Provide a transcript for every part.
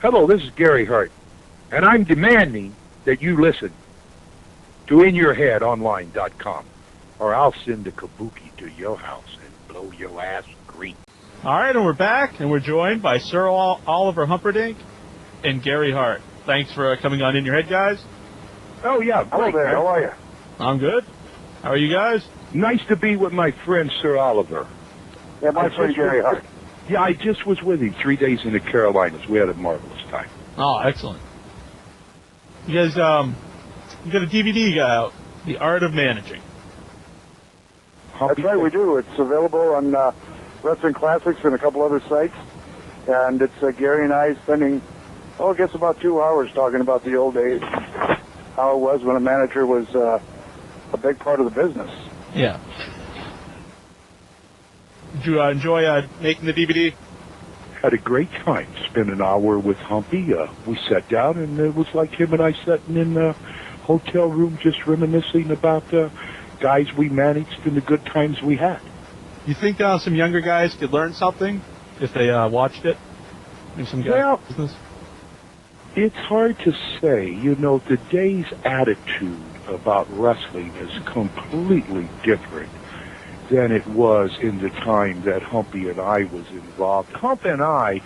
Hello, this is Gary Hart, and I'm demanding that you listen to InYourHeadOnline.com, or I'll send a kabuki to your house and blow your ass green. All right, and we're back, and we're joined by Sir Oliver Humperdinck and Gary Hart. Thanks for coming on In Your Head, guys. Oh, yeah. Hello there. How are you? I'm good. How are you guys? Nice to be with my friend, Sir Oliver. Yeah, my friend Gary Hart. Yeah, I just was with him 3 days in the Carolinas. We had a marvelous time. Oh, excellent. You guys, you got a DVD out, The Art of Managing. That's right, we do. It's available on Wrestling Classics and a couple other sites. And it's Gary and I spending, I guess about 2 hours talking about the old days, how it was when a manager was a big part of the business. Yeah. Did you enjoy making the DVD? Had a great time. Spent an hour with Humpy. We sat down, and it was like him and I sitting in a hotel room just reminiscing about guys we managed and the good times we had. You think some younger guys could learn something if they watched it? Maybe some guys Well, business? It's hard to say. You know, today's attitude about wrestling is completely different than it was in the time that Humpy and I was involved. Hump and I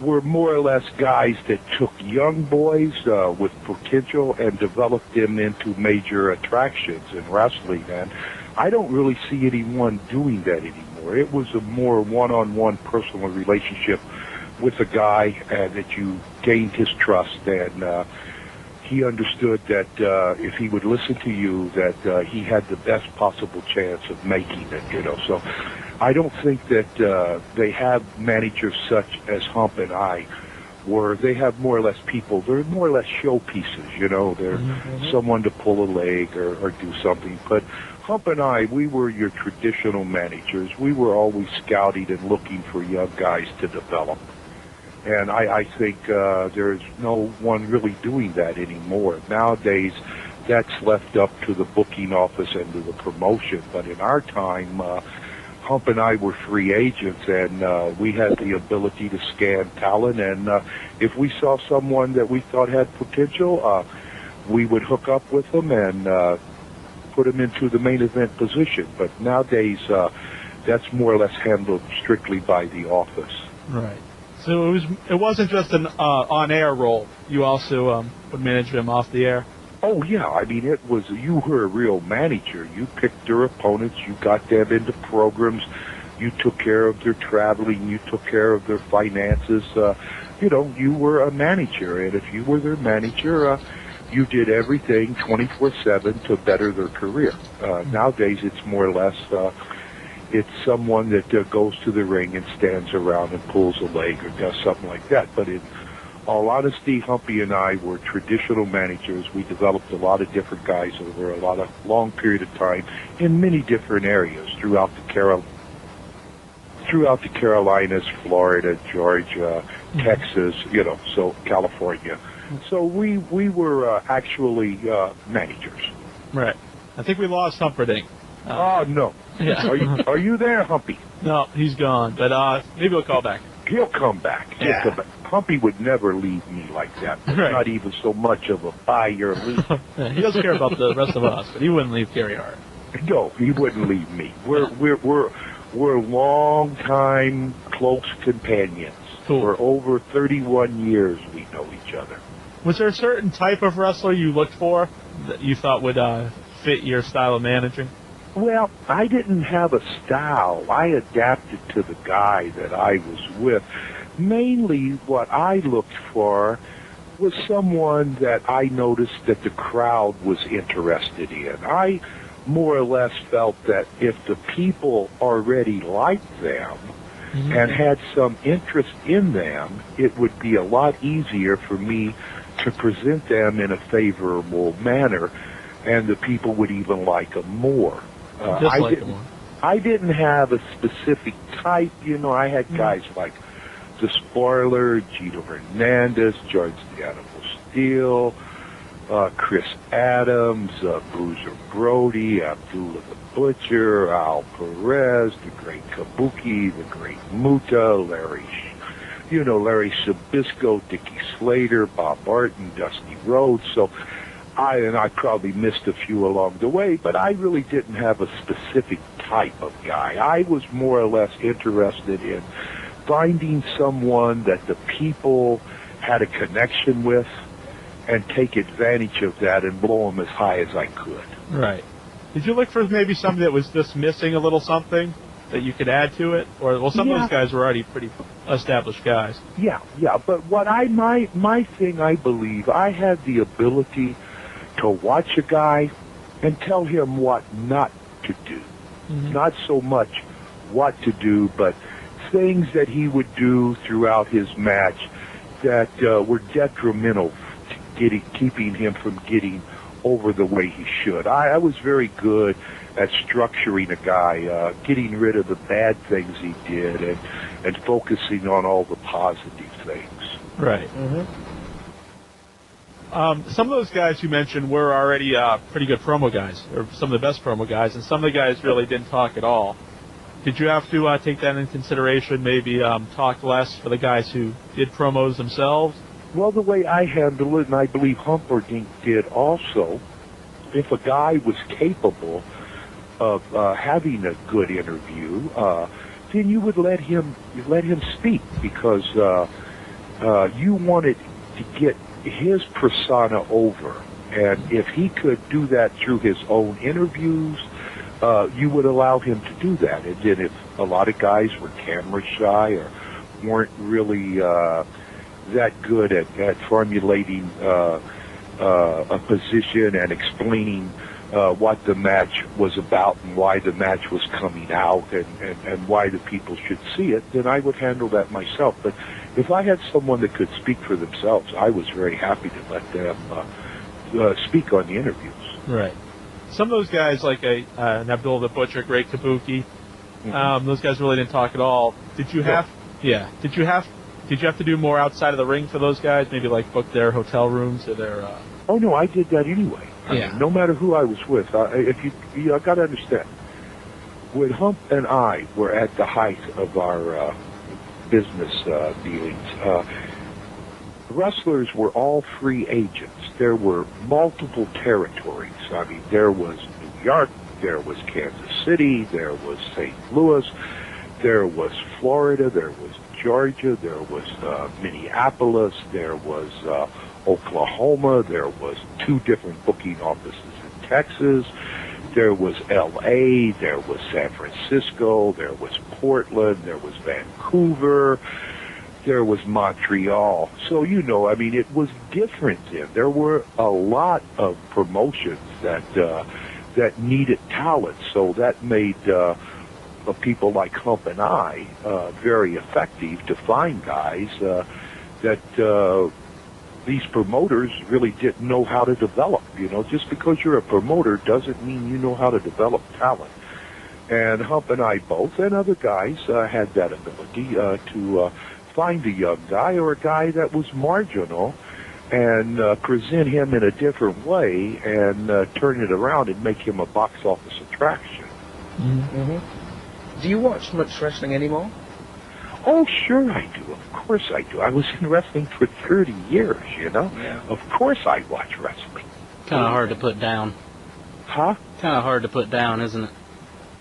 were more or less guys that took young boys with potential and developed them into major attractions in wrestling. And I don't really see anyone doing that anymore. It was a more one-on-one personal relationship with a guy that you gained his trust, and he understood that if he would listen to you, that he had the best possible chance of making it, you know. So I don't think that they have managers such as Hump and I were. They have more or less people. They're more or less showpieces, you know. They're someone to pull a leg or do something. But Hump and I, we were your traditional managers. We were always scouting and looking for young guys to develop. And I think there's no one really doing that anymore. Nowadays, that's left up to the booking office and to the promotion. But in our time, Hump and I were free agents, and we had the ability to scan talent. And if we saw someone that we thought had potential, we would hook up with them and put them into the main event position. But nowadays, that's more or less handled strictly by the office. Right. So it wasn't just an on-air role. You also would manage them off the air? Oh, yeah. I mean, it was, you were a real manager. You picked their opponents. You got them into programs. You took care of their traveling. You took care of their finances. You know, you were a manager. And if you were their manager, you did everything 24/7 to better their career. Nowadays, it's more or less... it's someone that goes to the ring and stands around and pulls a leg or does something like that. But in all honesty, Humpy and I were traditional managers. We developed a lot of different guys over a long period of time in many different areas throughout the Carolinas, Florida, Georgia, Texas, you know, so California. So we were actually managers. Right. I think we lost Humperdinck. Oh, no. Yeah. Are you there, Humpy? No, he's gone. But maybe we'll call back. He'll come back. Yeah. Humpy would never leave me like that. Right. Not even so much of a buy or leave. He doesn't care about the rest of us, but he wouldn't leave Gary Hart. No, he wouldn't leave me. We're long time close companions. Cool. For over 31 years we know each other. Was there a certain type of wrestler you looked for that you thought would fit your style of managing? Well, I didn't have a style. I adapted to the guy that I was with. Mainly what I looked for was someone that I noticed that the crowd was interested in. I more or less felt that if the people already liked them and had some interest in them, it would be a lot easier for me to present them in a favorable manner, and the people would even like them more. I didn't have a specific type. You know, I had guys like the Spoiler, Gito Hernandez, George the Animal Steel, Chris Adams, Bruiser Brody, Abdullah the Butcher, Al Perez, the great Kabuki, the great Muta, Larry, you know, Larry Sabisco, Dickie Slater, Bob Martin, Dusty Rhodes. So I probably missed a few along the way, but I really didn't have a specific type of guy. I was more or less interested in finding someone that the people had a connection with and take advantage of that and blow them as high as I could. Right. Did you look for maybe something that was just missing a little something that you could add to it? Or, well, some of those guys were already pretty established guys. Yeah. But what my thing, I believe, I had the ability to watch a guy and tell him what not to do. Mm-hmm. Not so much what to do, but things that he would do throughout his match that were detrimental to keeping him from getting over the way he should. I was very good at structuring a guy, getting rid of the bad things he did and focusing on all the positive things. Right. Mm-hmm. Some of those guys you mentioned were already pretty good promo guys, or some of the best promo guys, and some of the guys really didn't talk at all. Did you have to take that into consideration, maybe talk less for the guys who did promos themselves? Well, the way I handle it, and I believe Humperdinck did also, if a guy was capable of having a good interview, then you would let him speak, because you wanted to get his persona over. And if he could do that through his own interviews, you would allow him to do that. And then if a lot of guys were camera shy or weren't really that good at formulating a position and explaining what the match was about and why the match was coming out and why the people should see it, then I would handle that myself. But if I had someone that could speak for themselves, I was very happy to let them speak on the interviews. Right. Some of those guys, like an Abdullah the Butcher, Great Kabuki, those guys really didn't talk at all. Did you have to do more outside of the ring for those guys? Maybe like book their hotel rooms or their... Oh, no, I did that anyway. I mean, no matter who I was with. If you got to understand, when Hump and I were at the height of our business dealings, wrestlers were all free agents. There were multiple territories. I mean, there was New York, there was Kansas City, there was St. Louis, there was Florida, there was Georgia, there was Minneapolis, there was Oklahoma, there was 2 different booking offices in Texas, there was L.A., there was San Francisco, there was Portland, there was Vancouver, there was Montreal. So, you know, I mean, it was different then. There were a lot of promotions that needed talent, so that made people like Hump and I very effective to find guys that these promoters really didn't know how to develop. You know, just because you're a promoter doesn't mean you know how to develop talent. And Hump and I both, and other guys, had that ability to find a young guy or a guy that was marginal and present him in a different way and turn it around and make him a box office attraction. Mm-hmm. Do you watch much wrestling anymore? Oh, sure I do. Of course I do. I was in wrestling for 30 years, you know. Yeah. Of course I watch wrestling. Kind of hard to put down. Huh? Kind of hard to put down, isn't it?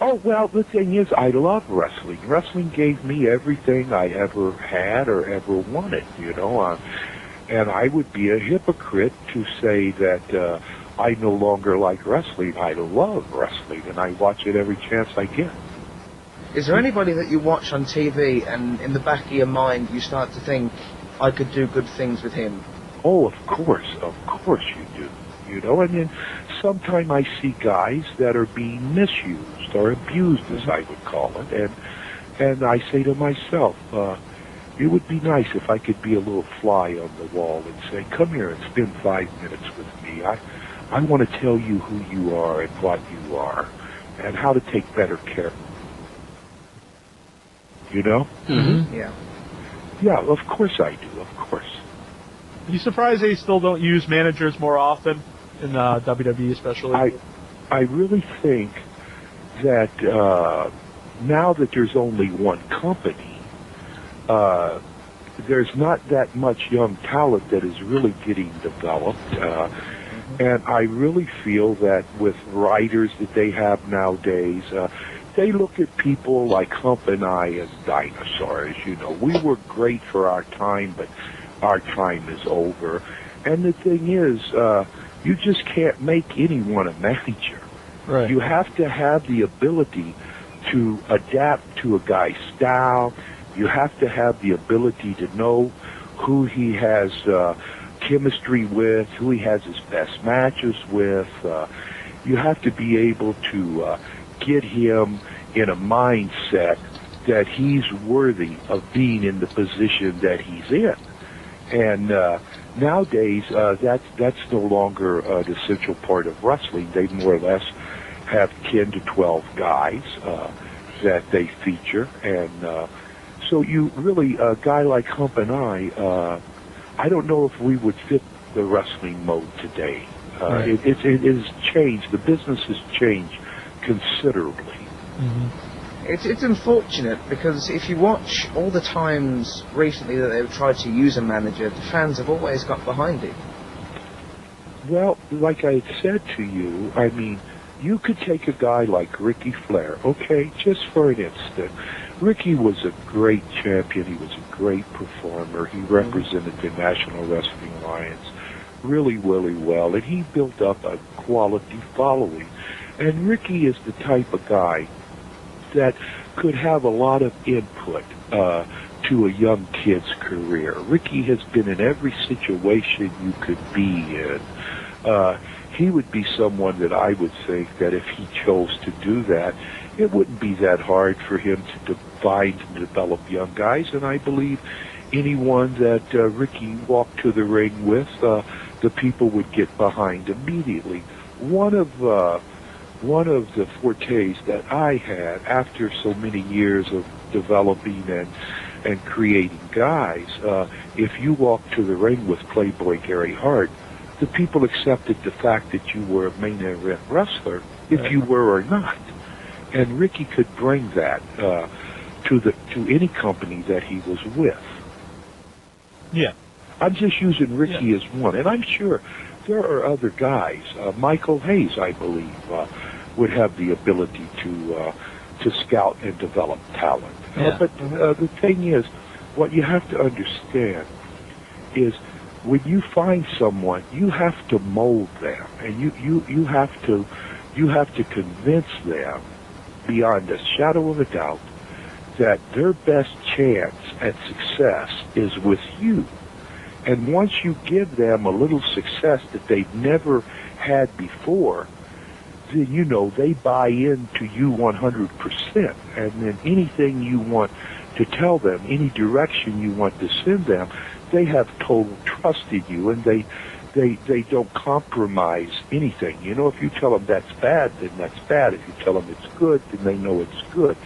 Oh, well, the thing is, I love wrestling. Wrestling gave me everything I ever had or ever wanted, you know. And I would be a hypocrite to say that I no longer like wrestling. I love wrestling, and I watch it every chance I get. Is there anybody that you watch on TV and in the back of your mind you start to think, I could do good things with him? Oh, of course you do. You know, I mean, sometimes I see guys that are being misused or abused, as I would call it, and I say to myself, it would be nice if I could be a little fly on the wall and say, come here and spend 5 minutes with me. I want to tell you who you are and what you are and how to take better care of you. You know? Mm-hmm. Yeah. Yeah, of course I do, of course. Are you surprised they still don't use managers more often in WWE especially? I really think that now that there's only one company, there's not that much young talent that is really getting developed. And I really feel that with writers that they have nowadays, they look at people like Hump and I as dinosaurs. You know, we were great for our time, but our time is over. And the thing is, you just can't make anyone a manager. Right. You have to have the ability to adapt to a guy's style. You have to have the ability to know who he has chemistry with, who he has his best matches with. You have to be able to get him in a mindset that he's worthy of being in the position that he's in. And nowadays, that's no longer an essential part of wrestling. They more or less have 10 to 12 guys that they feature. And so you really, a guy like Hump and I don't know if we would fit the wrestling mode today. Right. It has changed. The business has changed considerably. Mm-hmm. It's unfortunate because if you watch all the times recently that they've tried to use a manager, the fans have always got behind it. Well, like I said to you, I mean, you could take a guy like Ricky Flair, okay, just for an instant. Ricky was a great champion. He was a great performer. He represented the National Wrestling Alliance really, really well, and he built up a quality following. And Ricky is the type of guy that could have a lot of input to a young kid's career. Ricky has been in every situation you could be in. He would be someone that I would think that if he chose to do that, it wouldn't be that hard for him to find and develop young guys. And I believe anyone that Ricky walked to the ring with, the people would get behind immediately. One of the fortes that I had after so many years of developing and creating guys, if you walked to the ring with Playboy Gary Hart, the people accepted the fact that you were a main event wrestler, if you were or not. And Ricky could bring that to any company that he was with. Yeah. I'm just using Ricky as one, and I'm sure there are other guys. Michael Hayes, I believe, would have the ability to scout and develop talent. Yeah. But the thing is, what you have to understand is when you find someone, you have to mold them, and you have to convince them beyond a shadow of a doubt that their best chance at success is with you. And once you give them a little success that they've never had before, then, you know, they buy into you 100%. And then anything you want to tell them, any direction you want to send them, they have total trust in you, and they don't compromise anything. You know, if you tell them that's bad, then that's bad. If you tell them it's good, then they know it's good.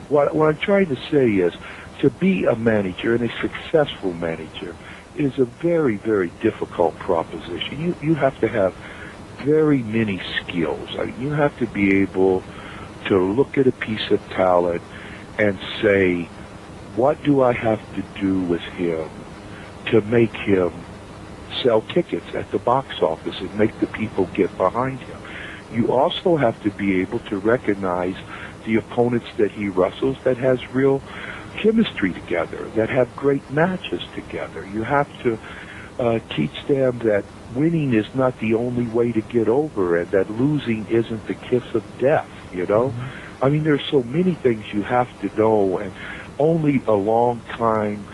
What I'm trying to say is, to be a manager and a successful manager is a very, very difficult proposition. You have to have very many skills. I mean, you have to be able to look at a piece of talent and say, what do I have to do with him to make him sell tickets at the box office and make the people get behind him? You also have to be able to recognize the opponents that he wrestles that has real chemistry together, that have great matches together. You have to teach them that winning is not the only way to get over, and that losing isn't the kiss of death, you know? Mm-hmm. I mean, there's so many things you have to know, and only a long time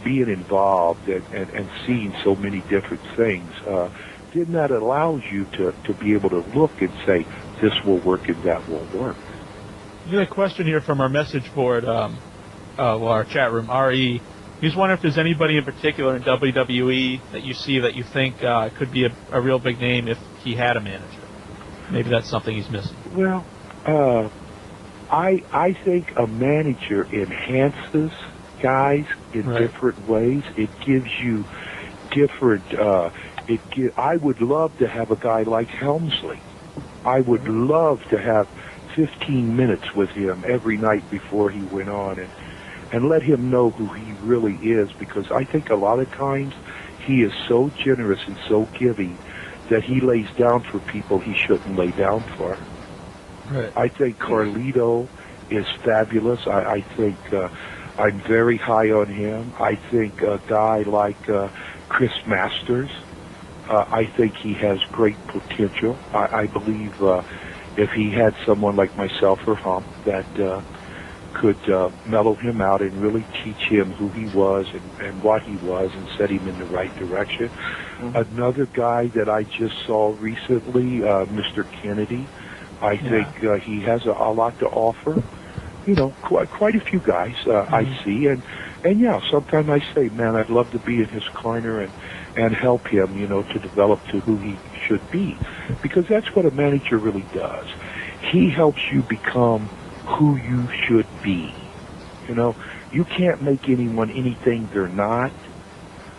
being involved and seeing so many different things, then that allows you to be able to look and say, this will work and that won't work. We got a question here from our message board, our chat room, RE. He's wondering if there's anybody in particular in WWE that you see that you think could be a real big name if he had a manager. Maybe that's something he's missing. Well, I think a manager enhances guys in different ways. It gives you different. I would love to have a guy like Helmsley. I would love to have 15 minutes with him every night before he went on and let him know who he really is, because I think a lot of times he is so generous and so giving that he lays down for people he shouldn't lay down for. Right. I think Carlito is fabulous. I think I'm very high on him. I think a guy like Chris Masters, I think he has great potential. I believe if he had someone like myself or Hump that could mellow him out and really teach him who he was and what he was and set him in the right direction. Mm-hmm. Another guy that I just saw recently, Mr. Kennedy, I think he has a lot to offer. You know, quite a few guys I see, and yeah, sometimes I say, man, I'd love to be in his corner and help him, you know, to develop to who he should be, because that's what a manager really does. He helps you become who you should be. You know, you can't make anyone anything they're not,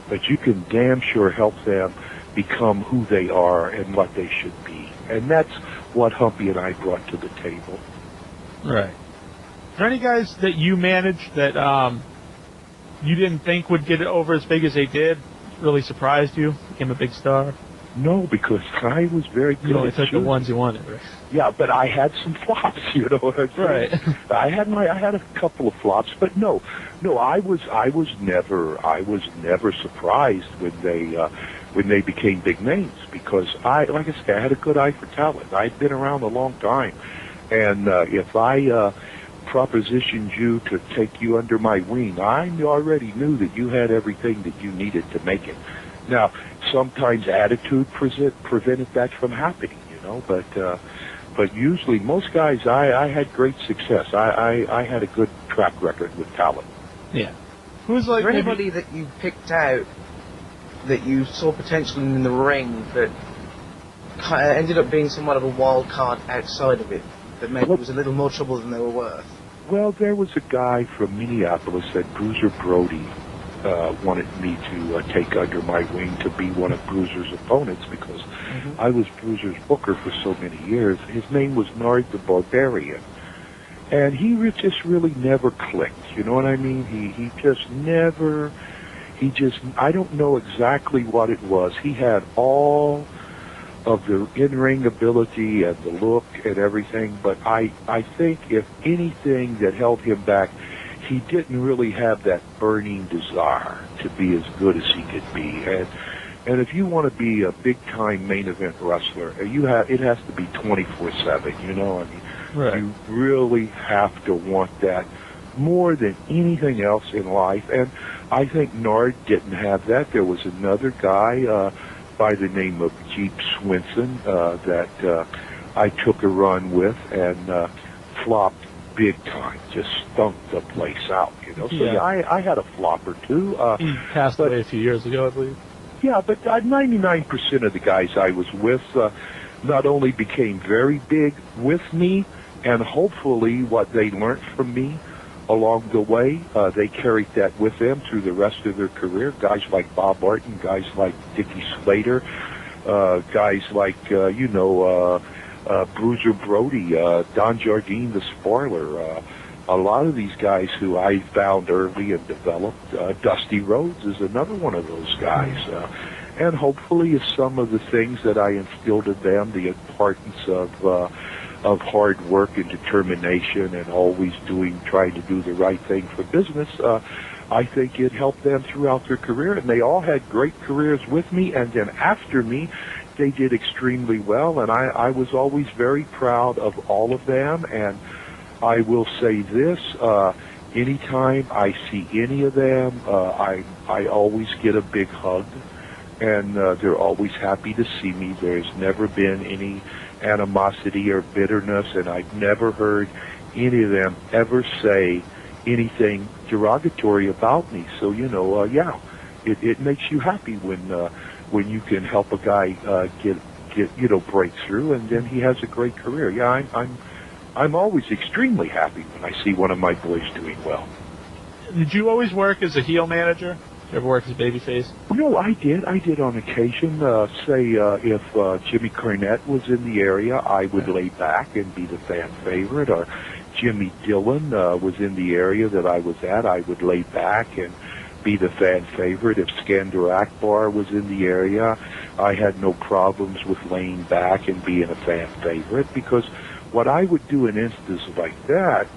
but you can damn sure help them become who they are and what they should be, and that's what Humpy and I brought to the table. Right. Are there any guys that you managed that you didn't think would get it over as big as they did? Really surprised you? Became a big star? No, because I was very good. You only took the ones you wanted, right? Yeah, but I had some flops, you know what I'm saying? Right. I had a couple of flops, but no, I was never surprised when they became big names, because like I said, I had a good eye for talent. I'd been around a long time, and if I propositioned you to take you under my wing, I already knew that you had everything that you needed to make it. Now, sometimes attitude prevented that from happening, you know, but usually most guys, I had great success. I had a good track record with talent. Yeah. Who's like anybody that you picked out that you saw potential in the ring that ended up being somewhat of a wild card outside of it, that maybe it was a little more trouble than they were worth? Well, there was a guy from Minneapolis that Bruiser Brody wanted me to take under my wing to be one of Bruiser's opponents, because I was Bruiser's booker for so many years. His name was Nard the Barbarian. And he just really never clicked, you know what I mean? He just never, I don't know exactly what it was. He had all of the in-ring ability and the look and everything, but I think if anything that held him back, he didn't really have that burning desire to be as good as he could be. And if you want to be a big-time main event wrestler, it has to be 24/7, you know? I mean, right. You really have to want that more than anything else in life. And I think Nard didn't have that. There was another guy by the name of Jeep Swinson that I took a run with and flopped big time, just stunk the place out, you know. So yeah, I had a flop or two. He passed away a few years ago, I believe. Yeah, but 99% of the guys I was with not only became very big with me, and hopefully what they learned from me along the way, they carried that with them through the rest of their career. Guys like Bob Orton, guys like Dickie Slater, guys like, Bruiser Brody, Don Jardine the Spoiler, a lot of these guys who I found early and developed. Dusty Rhodes is another one of those guys. And hopefully some of the things that I instilled in them, the importance of hard work and determination and always trying to do the right thing for business, I think it helped them throughout their career. And they all had great careers with me, and then after me, they did extremely well, and I was always very proud of all of them. And I will say this, anytime I see any of them, I always get a big hug, and they're always happy to see me. There's never been any animosity or bitterness, and I've never heard any of them ever say anything derogatory about me. So, it makes you happy when you can help a guy get break through, and then he has a great career. Yeah, I'm always extremely happy when I see one of my boys doing well. Did you always work as a heel manager? Did you ever work as a babyface? No, I did. I did on occasion. If Jimmy Cornette was in the area, I would lay back and be the fan favorite. Or Jimmy Dillon was in the area that I was at, I would lay back and be the fan favorite. If Skander Akbar was in the area, I had no problems with laying back and being a fan favorite, because what I would do in instances like that,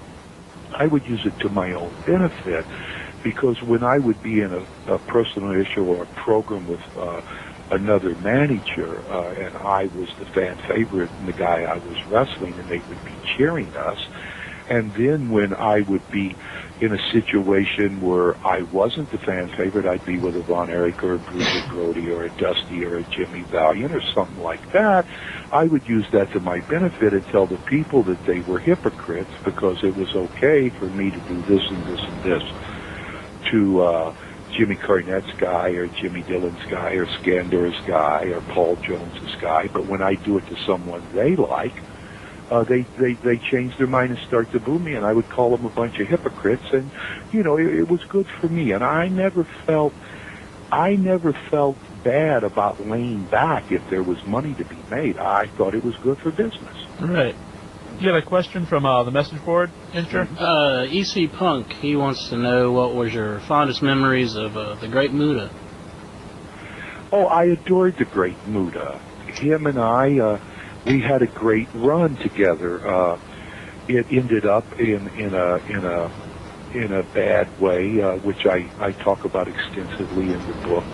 I would use it to my own benefit, because when I would be in a personal issue or a program with another manager, and I was the fan favorite and the guy I was wrestling, and they would be cheering us, and then when I would be in a situation where I wasn't the fan favorite, I'd be with a Von Erich or a Bruiser Brody or a Dusty or a Jimmy Valiant or something like that, I would use that to my benefit and tell the people that they were hypocrites because it was okay for me to do this and this and this to Jimmy Cornette's guy or Jimmy Dillon's guy or Skander's guy or Paul Jones's guy, but when I do it to someone they like, they change their mind and start to boo me, and I would call them a bunch of hypocrites, and it was good for me, and I never felt bad about laying back if there was money to be made. I thought it was good for business. Right. You got a question from the message board, Incher? EC Punk, he wants to know what was your fondest memories of the great Muta. Oh, I adored the great Muta. Him and I, we had a great run together. It ended up in a bad way, which I talk about extensively in the book,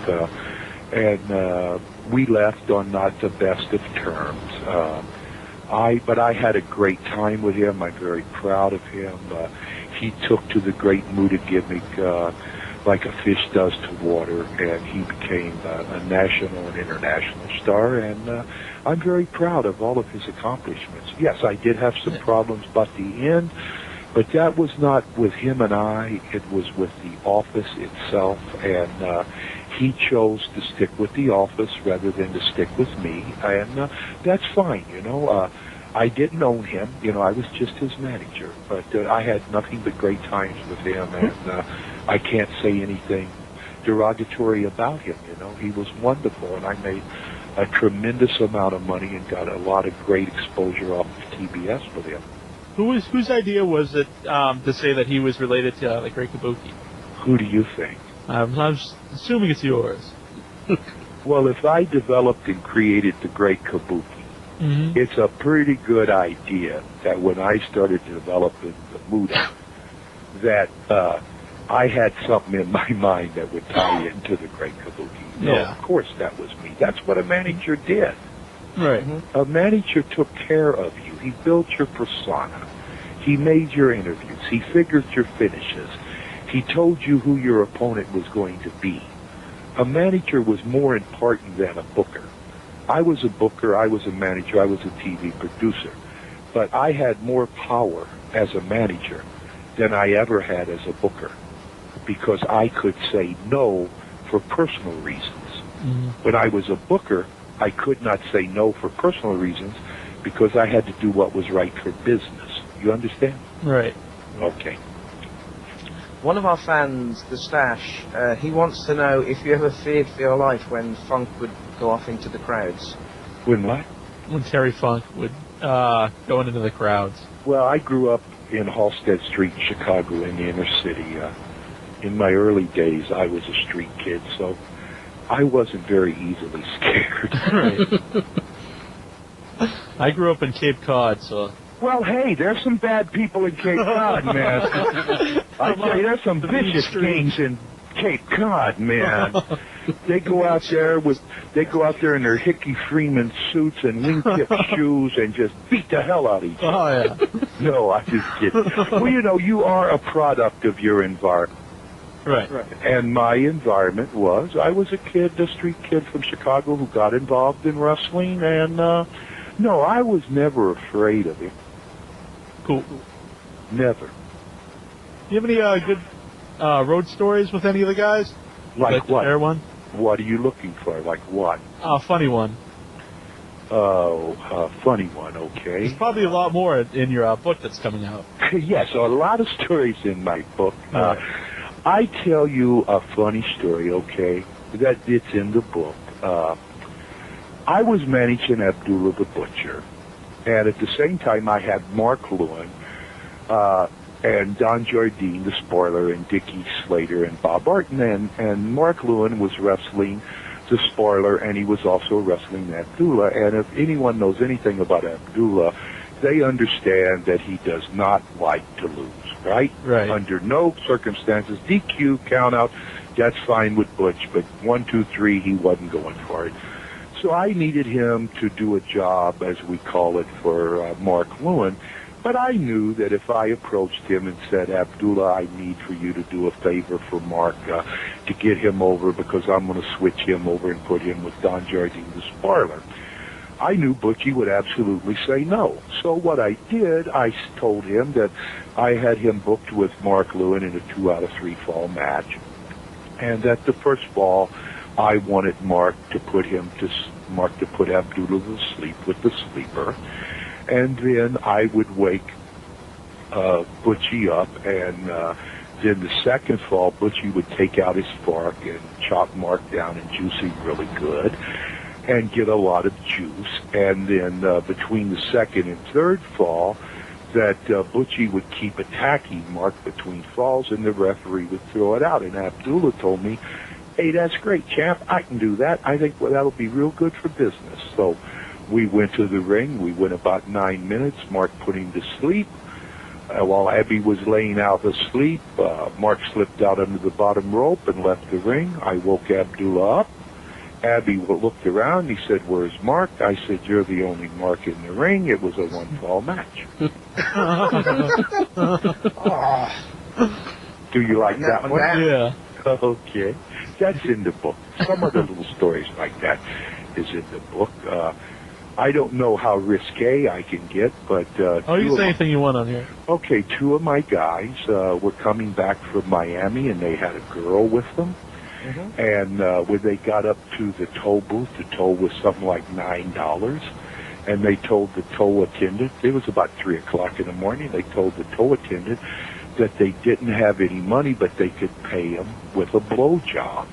and we left on not the best of terms. But I had a great time with him. I'm very proud of him. He took to the great Muta gimmick like a fish does to water, and he became a national and international star, and I'm very proud of all of his accomplishments. Yes, I did have some problems by the end, but that was not with him and I. It was with the office itself, and he chose to stick with the office rather than to stick with me, and that's fine, I didn't own him, I was just his manager, but I had nothing but great times with him, and I can't say anything derogatory about him, he was wonderful, and I made a tremendous amount of money and got a lot of great exposure off of TBS with him. Whose idea was it to say that he was related to the Great Kabuki? Who do you think? I'm assuming it's yours. Well, if I developed and created the Great Kabuki, it's a pretty good idea that when I started developing the Muta, that I had something in my mind that would tie into the Great Kabuki. No, of course that was me. That's what a manager did. Right. A manager took care of you. He built your persona. He made your interviews. He figured your finishes. He told you who your opponent was going to be. A manager was more important than a booker. I was a booker, I was a manager, I was a TV producer. But I had more power as a manager than I ever had as a booker, because I could say no for personal reasons. When I was a booker, I could not say no for personal reasons because I had to do what was right for business. You understand? Right. Okay. One of our fans, the Stash, he wants to know if you ever feared for your life when Funk would go off into the crowds. When what? When Terry Funk would go into the crowds. Well, I grew up in Halsted Street in Chicago in the inner city. In my early days, I was a street kid, so I wasn't very easily scared. Right. I grew up in Cape Cod, so... Well, hey, there's some bad people in Cape Cod, man. I tell you, there's some vicious gangs in Cape Cod, man. They go out there in their Hickey Freeman suits and wingtip shoes and just beat the hell out of each other. Oh, yeah. No, I'm just kidding. Well, you are a product of your environment. Right. And my environment was, I was a street kid from Chicago who got involved in wrestling, and no, I was never afraid of it. Cool. Never. Do you have any good road stories with any of the guys? Like what? Share one? What are you looking for? Like what? Funny one. Oh, funny one, okay. There's probably a lot more in your book that's coming out. Yes, a lot of stories in my book. I tell you a funny story, okay, that it's in the book. I was managing Abdullah the Butcher, and at the same time I had Mark Lewin, and Don Jardine, the spoiler, and Dickie Slater and Bob Orton, and Mark Lewin was wrestling the spoiler, and he was also wrestling Abdullah. And if anyone knows anything about Abdullah, they understand that he does not like to lose, right? Right. Under no circumstances, DQ, count out, that's fine with Butch, but 1, 2, 3, he wasn't going for it. So I needed him to do a job, as we call it, for Mark Lewin. But I knew that if I approached him and said, Abdullah, I need for you to do a favor for Mark to get him over because I'm going to switch him over and put him with Don Jardine, the spoiler, I knew Butchie would absolutely say no. So what I did, I told him that I had him booked with Mark Lewin in a 2 out of 3 fall match, and that the first fall I wanted Mark to put Abdullah to sleep with the sleeper. And then I would wake Butchie up, and then the second fall, Butchie would take out his fork and chop Mark down and juice him really good and get a lot of juice. And then between the second and third fall, that Butchie would keep attacking Mark between falls, and the referee would throw it out. And Abdullah told me, hey, that's great, champ. I can do that. I think that'll be real good for business. So we went to the ring. We went about 9 minutes. Mark put him to sleep. While Abby was laying out asleep, Mark slipped out under the bottom rope and left the ring. I woke Abdullah up. Abby looked around. He said, where's Mark? I said, you're the only Mark in the ring. It was a 1-fall match. Do you like that one? Yeah. Okay. That's in the book. Some of the little stories like that is in the book. I don't know how risque I can get, but... you can say anything you want on here. Okay, 2 of my guys were coming back from Miami, and they had a girl with them. Mm-hmm. And when they got up to the toll booth, the toll was something like $9. And they told the toll attendant, it was about 3 o'clock in the morning, they told the toll attendant that they didn't have any money, but they could pay him with a blowjob.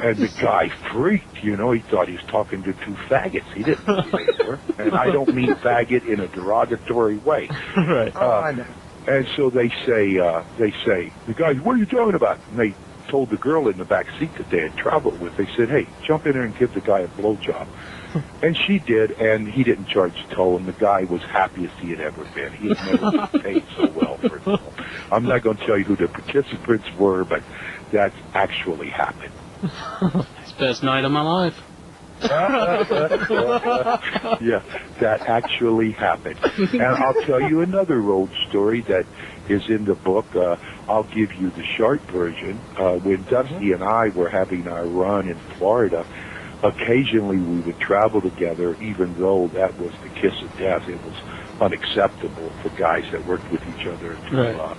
And the guy freaked, you know. He thought he was talking to 2 faggots. He didn't know who they were. And I don't mean faggot in a derogatory way. Right. I know. And so they say, the guys, what are you talking about? And they told the girl in the back seat that they had traveled with, they said, hey, jump in there and give the guy a blowjob. And she did, and he didn't charge toll, and the guy was happiest he had ever been. He had never been paid so well for toll. I'm not going to tell you who the participants were, but that actually happened. It's the best night of my life. Yeah, that actually happened. And I'll tell you another old story that is in the book. I'll give you the short version. When Dusty and I were having our run in Florida, occasionally we would travel together, even though that was the kiss of death. It was unacceptable for guys that worked with each other to right.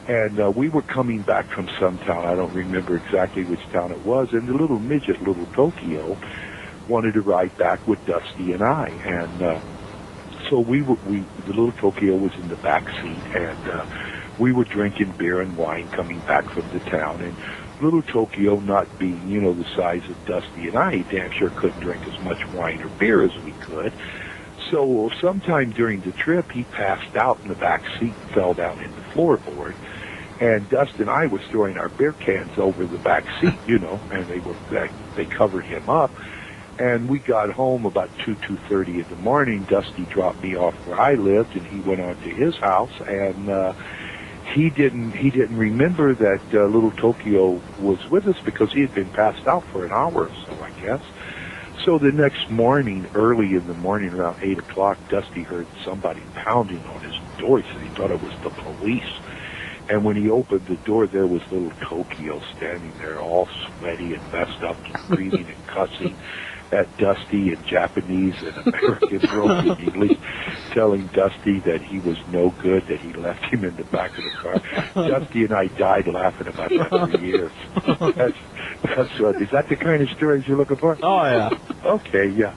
And we were coming back from some town. I don't remember exactly which town it was. And the little midget, little Tokyo, wanted to ride back with Dusty and I. And so the little Tokyo was in the back seat, and we were drinking beer and wine coming back from the town. And little Tokyo, not being, you know, the size of Dusty and I, he damn sure couldn't drink as much wine or beer as we could. So sometime during the trip, he passed out in the back seat and fell down in the floorboard. And Dusty and I was throwing our beer cans over the back seat, you know, and they covered him up. And we got home about 2:30 in the morning. Dusty dropped me off where I lived, and he went on to his house. And he didn't remember that little Tokyo was with us because he had been passed out for an hour or so, I guess. So the next morning, early in the morning, around 8 o'clock, Dusty heard somebody pounding on his door. He said he thought it was the police. And when he opened the door, there was little Tokyo standing there, all sweaty and messed up, screaming and cussing at Dusty in Japanese and American broken English, telling Dusty that he was no good, that he left him in the back of the car. Dusty and I died laughing about that for years. That's what. Is that the kind of stories you're looking for? Oh, yeah. Okay, yeah.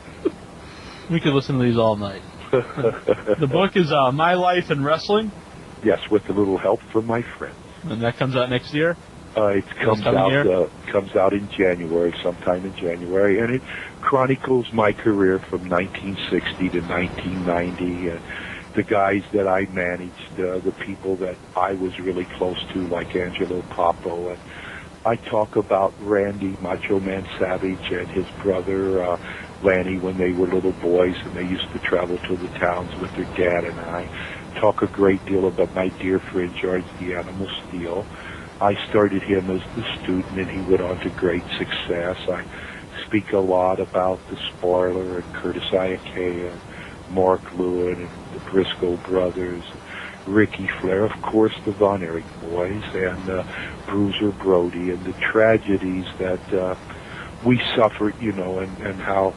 We could listen to these all night. The book is My Life in Wrestling. Yes, with a little help from my friends. And that comes out next year? It comes out in January, sometime in January, and it chronicles my career from 1960 to 1990, the guys that I managed, the people that I was really close to, like Angelo Papo. And I talk about Randy Macho Man Savage and his brother Lanny when they were little boys and they used to travel to the towns with their dad. And I talk a great deal about my dear friend George the Animal Steele. I started him as the student and he went on to great success. I speak a lot about the Spoiler and Curtis Iakea and Mark Lewin and the Briscoe brothers, Ricky Flair, of course, the Von Erich boys, and Bruiser Brody, and the tragedies that we suffered, you know, and how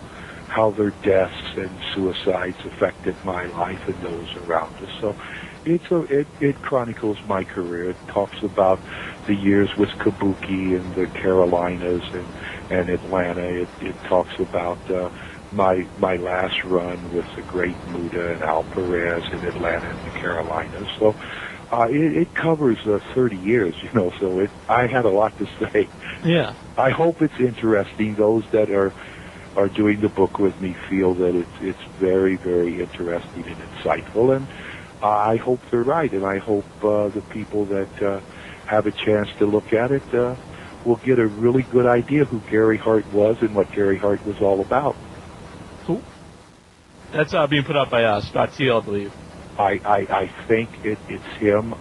their deaths and suicides affected my life and those around us. So it chronicles my career. It talks about the years with Kabuki and the Carolinas and Atlanta. It talks about my last run with the great Muta and Al Perez in Atlanta and the Carolinas. So it covers 30 years, you know, so I had a lot to say. Yeah. I hope it's interesting. Those that are doing the book with me feel that it's very, very interesting and insightful, and I hope they're right, and I hope the people that have a chance to look at it will get a really good idea who Gary Hart was and what Gary Hart was all about. Cool. That's being put out by Scott Teal, I believe. I think it's him.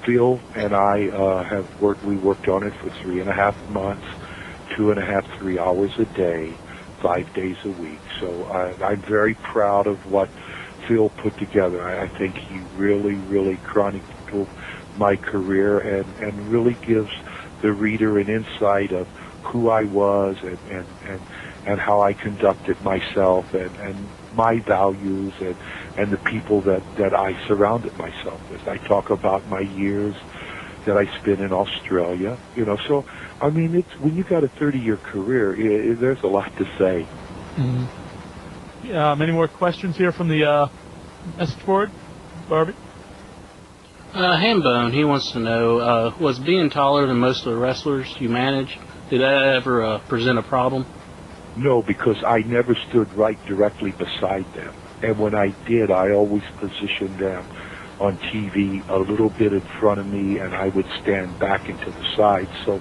Phil and I we worked on it for 3.5 months, 2.5, 3 hours a day, 5 days a week. So I'm very proud of what Phil put together. I think he really, really chronicled my career and really gives the reader an insight of who I was and how I conducted myself and my values and the people that I surrounded myself with. I talk about my years that I spent in Australia, you know. So, I mean, it's when you got a 30-year career, there's a lot to say. Mm-hmm. Yeah, any more questions here from the message board, Barbie? Hambone, he wants to know, was being taller than most of the wrestlers you manage, did that ever present a problem? No, because I never stood right directly beside them. And when I did, I always positioned them on TV a little bit in front of me, and I would stand back into the side. So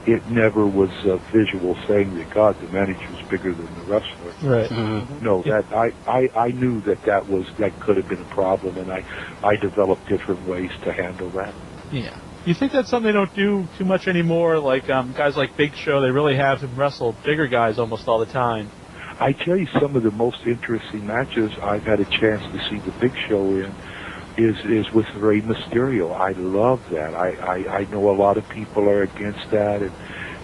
it never was a visual saying that, God, the manager's bigger than the wrestler. Right. Mm-hmm. No, that I knew that could have been a problem, and I developed different ways to handle that. Yeah. You think that's something they don't do too much anymore? Like guys like Big Show, they really have him wrestle bigger guys almost all the time. I tell you, some of the most interesting matches I've had a chance to see the Big Show in is with Rey Mysterio. I love that. I know a lot of people are against that,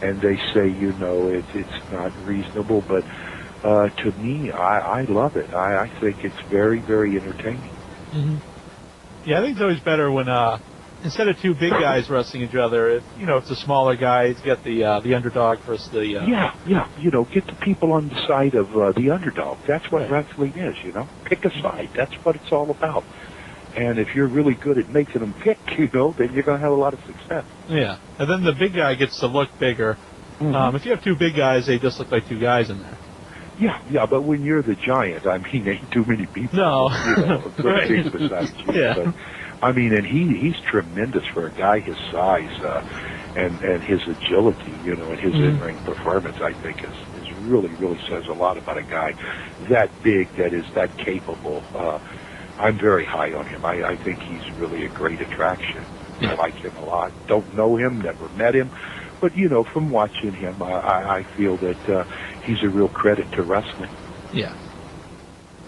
and they say, you know, it's not reasonable, but to me, I love it. I think it's very, very entertaining. Mm-hmm. Yeah, I think it's always better when instead of two big guys wrestling each other, it's a smaller guy. He's got the underdog versus the... Yeah, you know, get the people on the side of the underdog. That's what wrestling is, you know. Pick a side. That's what it's all about. And if you're really good at making them pick, you know, then you're going to have a lot of success. Yeah, and then the big guy gets to look bigger. Mm-hmm. If you have two big guys, they just look like two guys in there. Yeah, but when you're the giant, I mean, ain't too many people. No. You know, good things besides you. Yeah. But, I mean, and he's tremendous for a guy his size and his agility, you know, and his in-ring performance, I think, is really, really says a lot about a guy that big, that is that capable. I'm very high on him. I think he's really a great attraction. Yeah. I like him a lot. Don't know him, never met him. But, you know, from watching him, I feel that he's a real credit to wrestling. Yeah.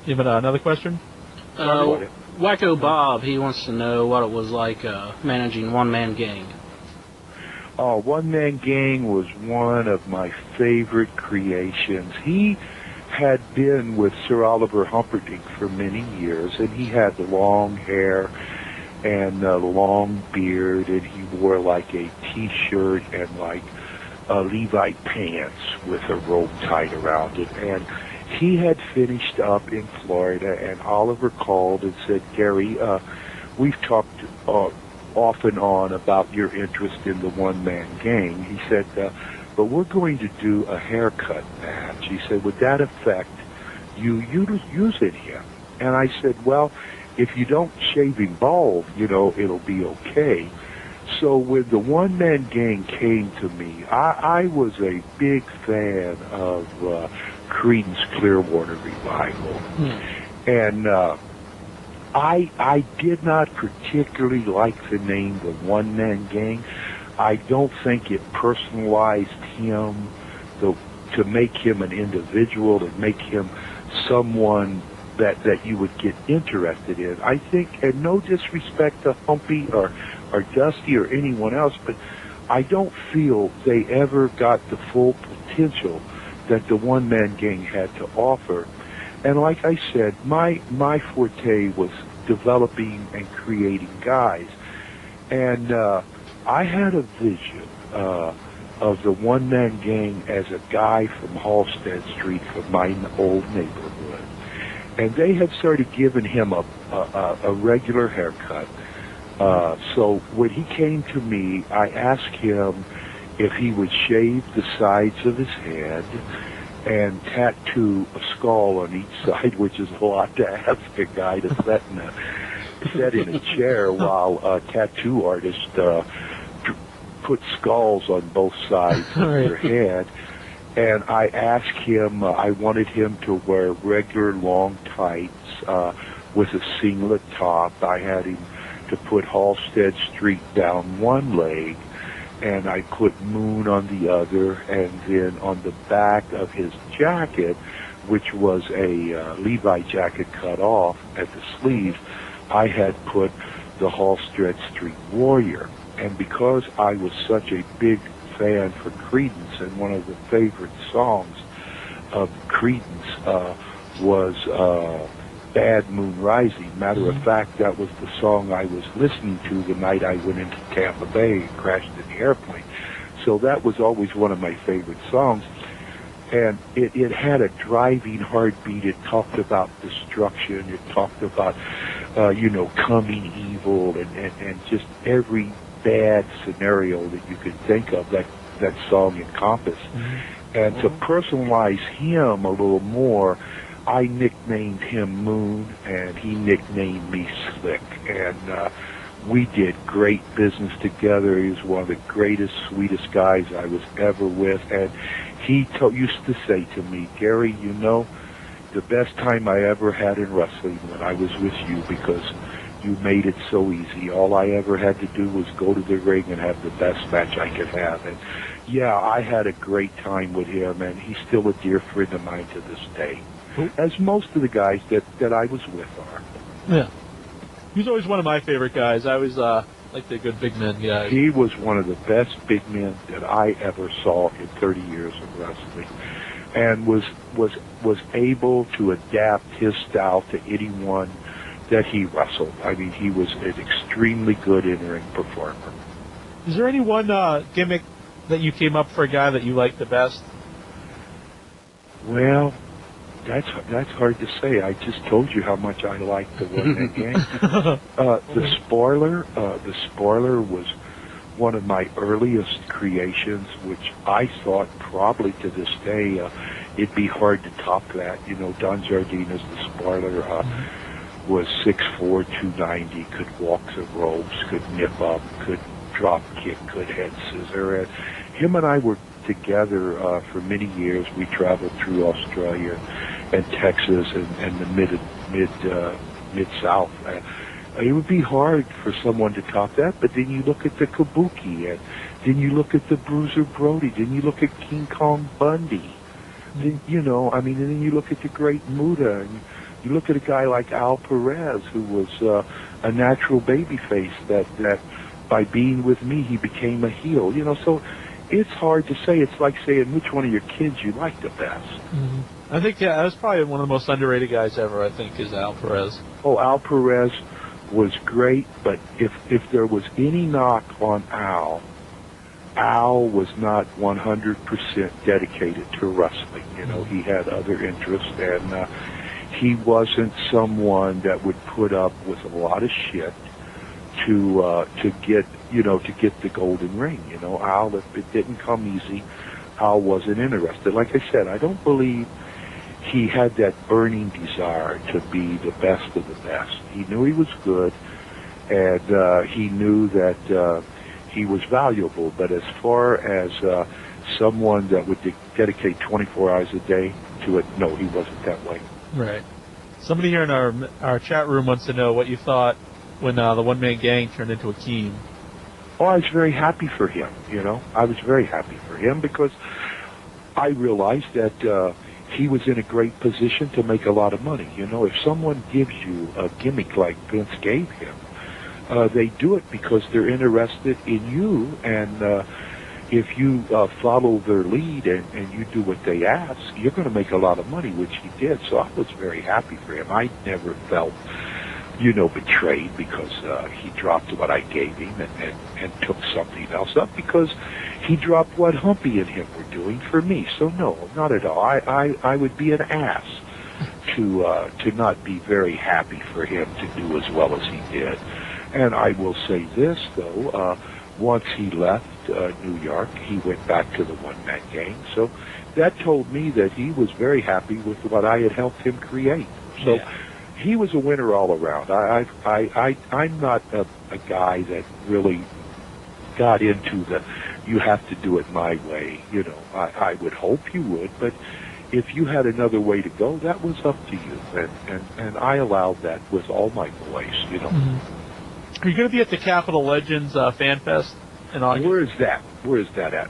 You have another question? Wacko Bob, he wants to know what it was like managing One Man Gang. Oh, One Man Gang was one of my favorite creations. He had been with Sir Oliver Humperdinck for many years, and he had long hair and a long beard, and he wore like a T-shirt and like Levite pants with a rope tied around it. And he had finished up in Florida, and Oliver called and said, Gary, we've talked off and on about your interest in the one-man gang. He said, but we're going to do a haircut match. He said, would that affect you using him? And I said, well, if you don't shave him bald, it'll be okay. So when the one-man gang came to me, I was a big fan of Creedence Clearwater Revival. And I did not particularly like the name the one-man gang. I don't think it personalized him to make him an individual and make him someone that you would get interested in. I think, and no disrespect to Humpy or Dusty or anyone else, but I don't feel they ever got the full potential that the one-man gang had to offer. And like I said, my forte was developing and creating guys. And I had a vision of the one-man gang as a guy from Halstead Street from my old neighborhood. And they had started giving him a regular haircut. So when he came to me, I asked him if he would shave the sides of his head and tattoo a skull on each side, which is a lot to ask a guy to sit in a chair while a tattoo artist put skulls on both sides of your head. And I asked him, I wanted him to wear regular long tights with a singlet top. I had him to put Halstead Street down one leg, and I put Moon on the other, and then on the back of his jacket, which was a Levi jacket cut off at the sleeves, I had put the Halstead Street Warrior. And because I was such a big fan for Creedence, and one of the favorite songs of Creedence was Bad Moon Rising. Matter of fact, that was the song I was listening to the night I went into Tampa Bay and crashed in the airplane. So that was always one of my favorite songs. And it had a driving heartbeat. It talked about destruction. It talked about, coming evil and just every bad scenario that you could think of that song encompassed. And to personalize him a little more, I nicknamed him Moon, and he nicknamed me Slick. And we did great business together. He was one of the greatest, sweetest guys I was ever with. And he used to say to me, Gary, the best time I ever had in wrestling when I was with you, because you made it so easy. All I ever had to do was go to the ring and have the best match I could have. And yeah, I had a great time with him, and he's still a dear friend of mine to this day, as most of the guys that I was with are. Yeah. He was always one of my favorite guys. I always liked the good big men guy. He was one of the best big men that I ever saw in 30 years of wrestling, and was able to adapt his style to anyone that he wrestled. I mean, he was an extremely good in-ring performer. Is there any one gimmick that you came up for a guy that you liked the best? Well, that's hard to say. I just told you how much I liked the one-man gang. The Spoiler was one of my earliest creations, which I thought probably to this day it'd be hard to top that. Don Jardine as the Spoiler was 6'4", 290, could walk the ropes, could nip up, could drop kick, could head scissor. And him and I were together for many years. We traveled through Australia and Texas and the mid-South. It would be hard for someone to top that, but then you look at the Kabuki, and then you look at the Bruiser Brody, then you look at King Kong Bundy, then, and then you look at the great Muta, and you look at a guy like Al Perez, who was a natural babyface that by being with me, he became a heel. So it's hard to say. It's like saying which one of your kids you like the best. Mm-hmm. I think, that was probably one of the most underrated guys ever, I think, is Al Perez. Oh, Al Perez was great, but if there was any knock on Al was not 100% dedicated to wrestling. He had other interests, and he wasn't someone that would put up with a lot of shit to get the golden ring. Al, if it didn't come easy, Al wasn't interested. Like I said, I don't believe he had that burning desire to be the best of the best. He knew he was good, and he knew that he was valuable. But as far as someone that would dedicate 24 hours a day to it, no, he wasn't that way. Right. Somebody here in our chat room wants to know what you thought when the one-man gang turned into Akeem. Oh, I was very happy for him, I was very happy for him because I realized that he was in a great position to make a lot of money. If someone gives you a gimmick like Vince gave him, they do it because they're interested in you, and if you follow their lead and you do what they ask, you're going to make a lot of money, which he did. So I was very happy for him. I never felt, betrayed because he dropped what I gave him and took something else up because he dropped what Humpy and him were doing for me. So no, not at all. I would be an ass to not be very happy for him to do as well as he did. And I will say this, though, once he left New York, he went back to the one-man gang. So that told me that he was very happy with what I had helped him create. So yeah. He was a winner all around. I'm not a guy that really got into the, you have to do it my way. I would hope you would, but if you had another way to go, that was up to you. And I allowed that with all my boys, Mm-hmm. Are you going to be at the Capital Legends FanFest in August? Where is that? Where is that at?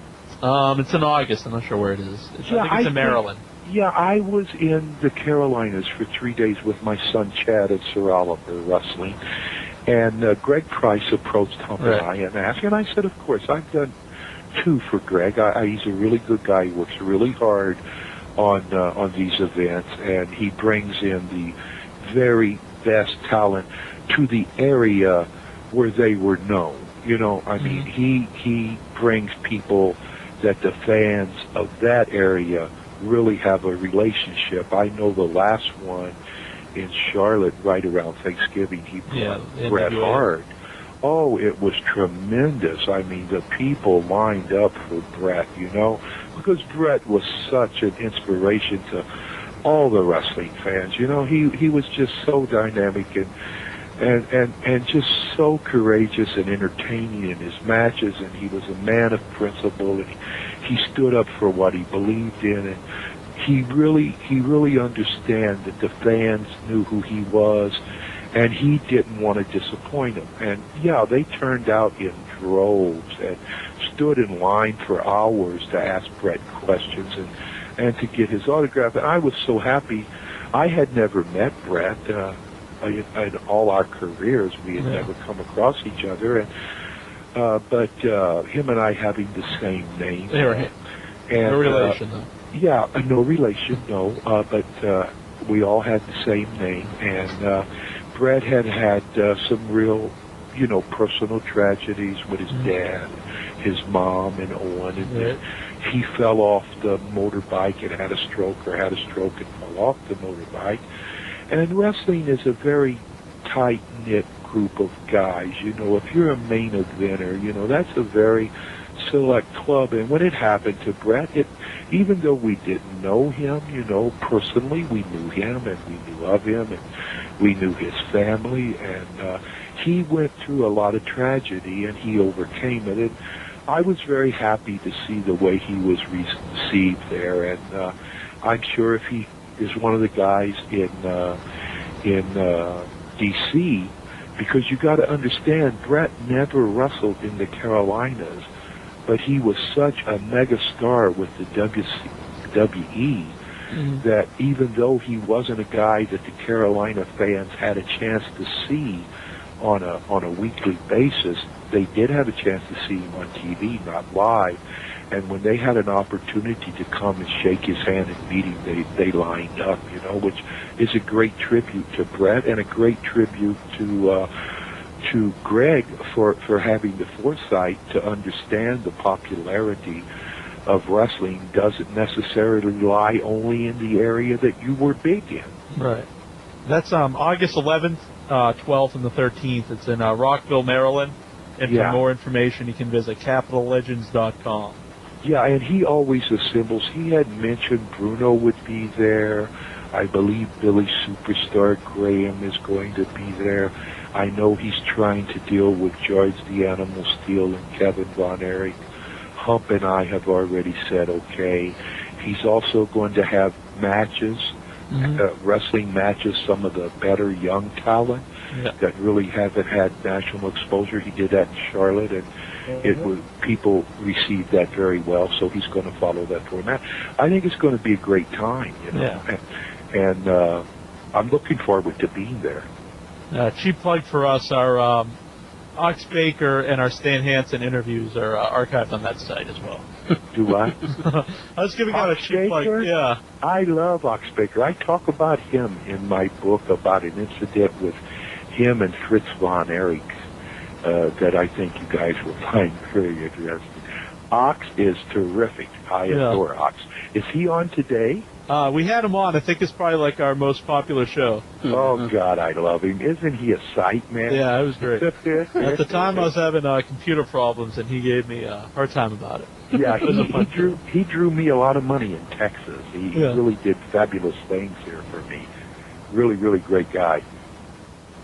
It's in August. I'm not sure where it is. I think it's in Maryland. Yeah, I was in the Carolinas for 3 days with my son Chad at Sir Oliver Wrestling, and Greg Price approached Hump and I and asked, and I said, of course, I've done 2 for Greg. He's a really good guy. He works really hard on these events, and he brings in the very best talent to the area where they were known. I mean, he brings people that the fans of that area really have a relationship. I know the last one in Charlotte right around Thanksgiving, he brought Bret Hart. Oh, it was tremendous. I mean, the people lined up for Bret, because Bret was such an inspiration to all the wrestling fans. He was just so dynamic and just so courageous and entertaining in his matches, and he was a man of principle, and he stood up for what he believed in, and he really understood that the fans knew who he was, and he didn't want to disappoint them. And yeah, they turned out in droves and stood in line for hours to ask Bret questions and to get his autograph. And I was so happy. I had never met Bret. In all our careers, we had never come across each other, but him and I having the same name. Right. And, no relation, though. Yeah, no relation, no. But we all had the same name, and Bret had some real, personal tragedies with his dad, his mom, and Owen, and he fell off the motorbike and had a stroke, and fell off the motorbike. And wrestling is a very tight-knit group of guys. If you're a main eventer, that's a very select club. And when it happened to Bret, even though we didn't know him, personally, we knew him and we knew of him and we knew his family. And he went through a lot of tragedy and he overcame it. And I was very happy to see the way he was received there. And I'm sure if he is one of the guys in D.C., because you got to understand, Bret never wrestled in the Carolinas, but he was such a mega star with the WWE that even though he wasn't a guy that the Carolina fans had a chance to see on a weekly basis, they did have a chance to see him on TV, not live. And when they had an opportunity to come and shake his hand and meet him, they lined up, which is a great tribute to Bret and a great tribute to Greg for having the foresight to understand the popularity of wrestling doesn't necessarily lie only in the area that you were big in. Right. That's August 11th, 12th, and the 13th. It's in Rockville, Maryland. And for more information, you can visit CapitalLegends.com. Yeah, and he always assembles. He had mentioned Bruno would be there. I believe Billy Superstar Graham is going to be there. I know he's trying to deal with George the Animal Steel and Kevin Von Erich. Hump and I have already said okay. He's also going to have matches, wrestling matches, some of the better young talent that really haven't had national exposure. He did that in Charlotte, and people received that very well, so he's going to follow that format. I think it's going to be a great time, you know. Yeah. And I'm looking forward to being there. Cheap plug for us, our Ox Baker and our Stan Hansen interviews are archived on that site as well. Do I? I was giving out a cheap plug. Yeah. I love Ox Baker. I talk about him in my book about an incident with him and Fritz Von Erich that I think you guys will find very interesting. Ox is terrific. I adore Ox. Is he on today? We had him on. I think it's probably like our most popular show. Oh, God, I love him. Isn't he a sight, man? Yeah, it was great. At the time, I was having computer problems, and he gave me a hard time about it. Yeah, he drew me a lot of money in Texas. He really did fabulous things here for me. Really, really great guy.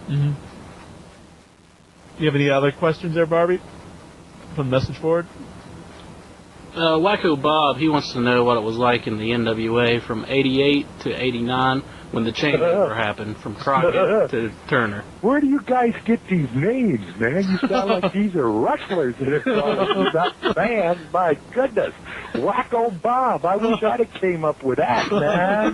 Mm-hmm. You have any other questions there, Barbie? From the message board? Wacko Bob, he wants to know what it was like in the NWA from 88 to 89 when the changeover happened from Crockett to Turner. Where do you guys get these names, man? You sound like these are wrestlers that are calling not fans. My goodness. Wacko Bob. I wish I'd have came up with that, man.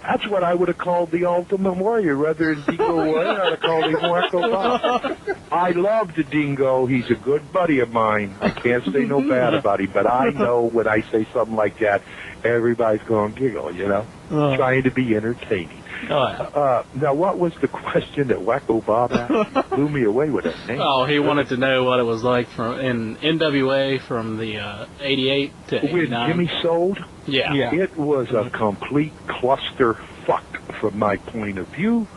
That's what I would have called the Ultimate Warrior. Rather than Dingo Warrior, I'd have called him Wacko Bob. I love the Dingo. He's a good buddy of mine. I can't say no bad about him, but I know when I say something like that, everybody's going to giggle, you know? Trying to be entertaining. Now, what was the question that Wacko Bob asked? He blew me away with that name. Oh, he wanted to know what it was like in NWA from the 88 to 89. When Jimmy sold? Yeah. It was a complete clusterfuck from my point of view,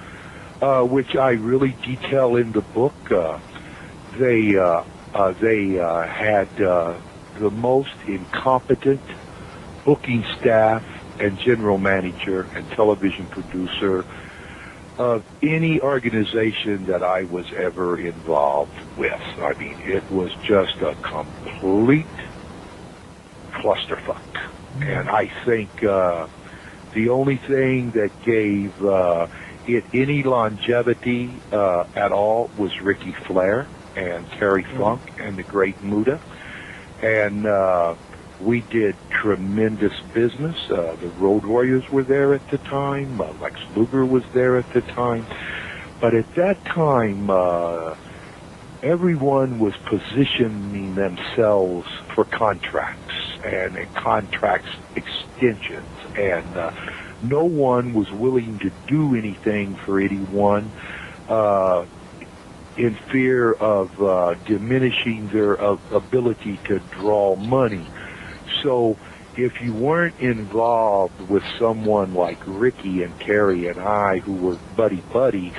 which I really detail in the book. They had the most incompetent booking staff and general manager and television producer of any organization that I was ever involved with. I mean, it was just a complete clusterfuck. And I think the only thing that gave it any longevity at all was Ricky Flair and Terry Funk and the great Muta. And we did tremendous business. The Road Warriors were there at the time. Lex Luger was there at the time. But at that time, everyone was positioning themselves for contracts and contracts extensions. And no one was willing to do anything for anyone in fear of diminishing their ability to draw money. So if you weren't involved with someone like Ricky and Terry and I, who were buddy-buddy,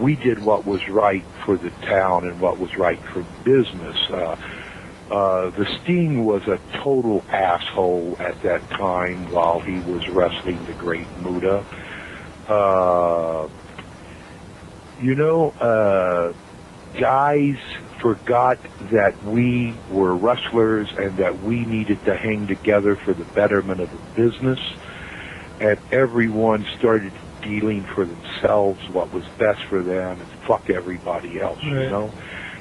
we did what was right for the town and what was right for business. The Sting was a total asshole at that time while he was wrestling the great Muta. Guys forgot that we were wrestlers and that we needed to hang together for the betterment of the business, and everyone started dealing for themselves what was best for them and fuck everybody else, you know?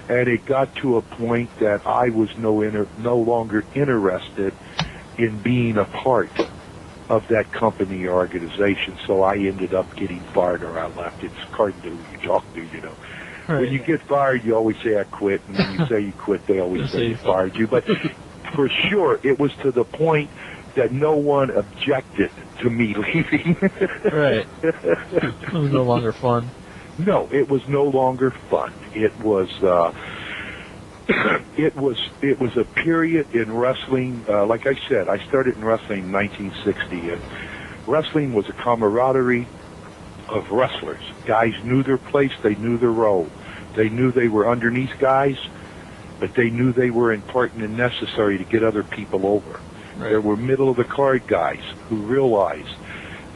And it got to a point that I was no longer interested in being a part of that company or organization, so I ended up getting fired or I left. It's hard to who you talk to, you know. Right. When you get fired, you always say, I quit. And when you say you quit, they always say you fired you. But for sure, it was to the point that no one objected to me leaving. Right. It was no longer fun. No, it was no longer fun. It was it was a period in wrestling. Like I said, I started in wrestling in 1960, and wrestling was a camaraderie of wrestlers. Guys knew their place, they knew their role. They knew they were underneath guys, but they knew they were important and necessary to get other people over. Right. There were middle-of-the-card guys who realized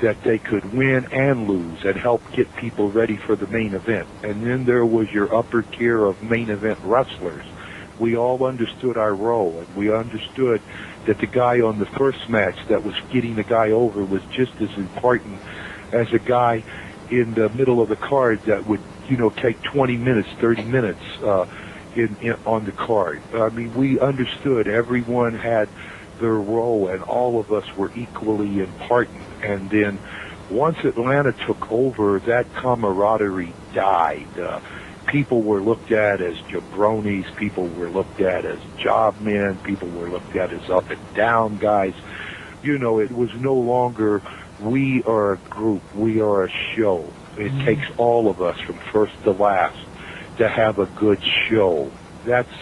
that they could win and lose and help get people ready for the main event. And then there was your upper tier of main event wrestlers. We all understood our role, and we understood that the guy on the first match that was getting the guy over was just as important as a guy in the middle of the card that would, take 20 minutes, 30 minutes on the card. I mean, we understood everyone had their role, and all of us were equally important. And then once Atlanta took over, that camaraderie died. People were looked at as jabronis. People were looked at as job men. People were looked at as up and down guys. It was no longer we are a group, we are a show. It takes all of us from first to last to have a good show. That's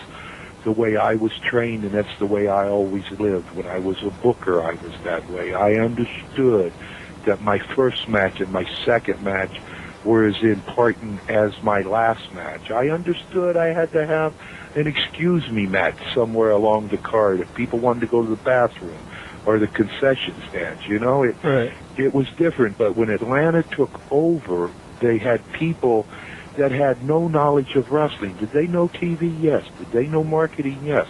the way I was trained, and that's the way I always lived. When I was a booker, I was that way. I understood that my first match and my second match were as important as my last match. I understood I had to have an excuse me match somewhere along the card if people wanted to go to the bathroom or the concession stands. It was different. But when Atlanta took over, they had people that had no knowledge of wrestling. Did they know TV? Yes. Did they know marketing? Yes.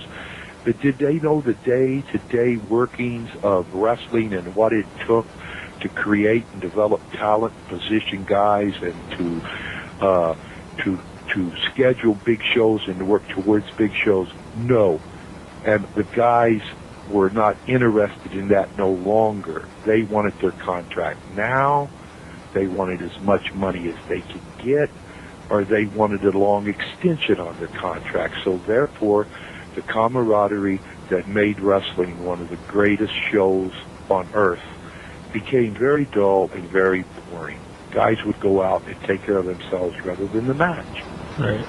But did they know the day-to-day workings of wrestling and what it took to create and develop talent, position guys, and to schedule big shows and to work towards big shows? No. And the guys were not interested in that no longer. They wanted their contract now. They wanted as much money as they could get, or they wanted a long extension on their contract. So therefore, the camaraderie that made wrestling one of the greatest shows on earth became very dull and very boring. Guys would go out and take care of themselves rather than the match. Right.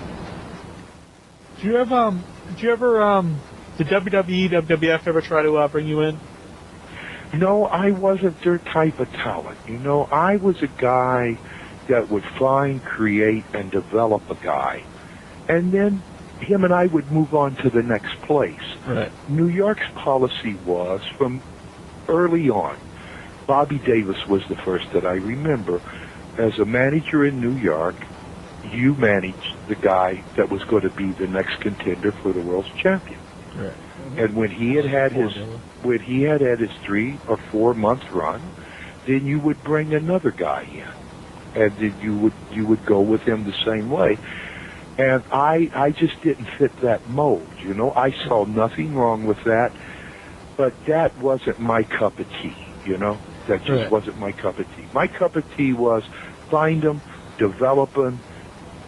Did WWE, WWF ever try to bring you in? No, I wasn't their type of talent. I was a guy that would find, create, and develop a guy. And then him and I would move on to the next place. Right. New York's policy was, from early on, Bobby Davis was the first that I remember. As a manager in New York, you managed the guy that was going to be the next contender for the world's champion. Right. And when he had his 3 or 4 month run, then you would bring another guy in, and then you would go with him the same way. And I just didn't fit that mold. I saw nothing wrong with that, but that wasn't my cup of tea. That just wasn't my cup of tea. My cup of tea was find them, develop them,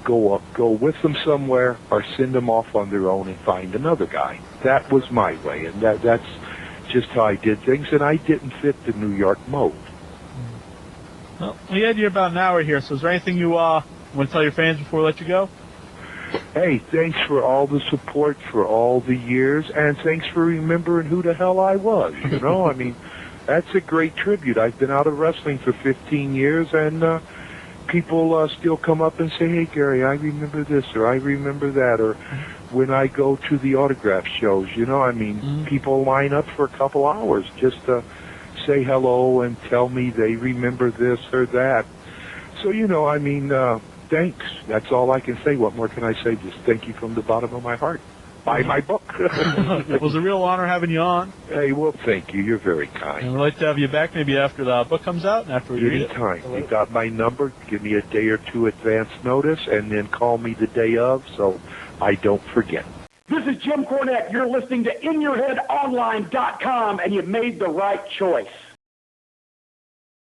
go with them somewhere, or send them off on their own and find another guy. That was my way, and that's just how I did things, and I didn't fit the New York mold. Well, we had you about an hour here, so is there anything you want to tell your fans before we let you go? Hey, thanks for all the support for all the years, and thanks for remembering who the hell I was. I mean, that's a great tribute. I've been out of wrestling for 15 years, and people still come up and say, hey, Gary, I remember this, or I remember that, or when I go to the autograph shows, people line up for a couple hours just to say hello and tell me they remember this or that. So, thanks. That's all I can say. What more can I say? Just thank you from the bottom of my heart. Buy my book. It was a real honor having you on. Hey, well, thank you. You're very kind. And we'd like to have you back maybe after the book comes out and after we read it. Anytime. You got my number. Give me a day or two advance notice, and then call me the day of so I don't forget. This is Jim Cornette. You're listening to InYourHeadOnline.com, and you made the right choice.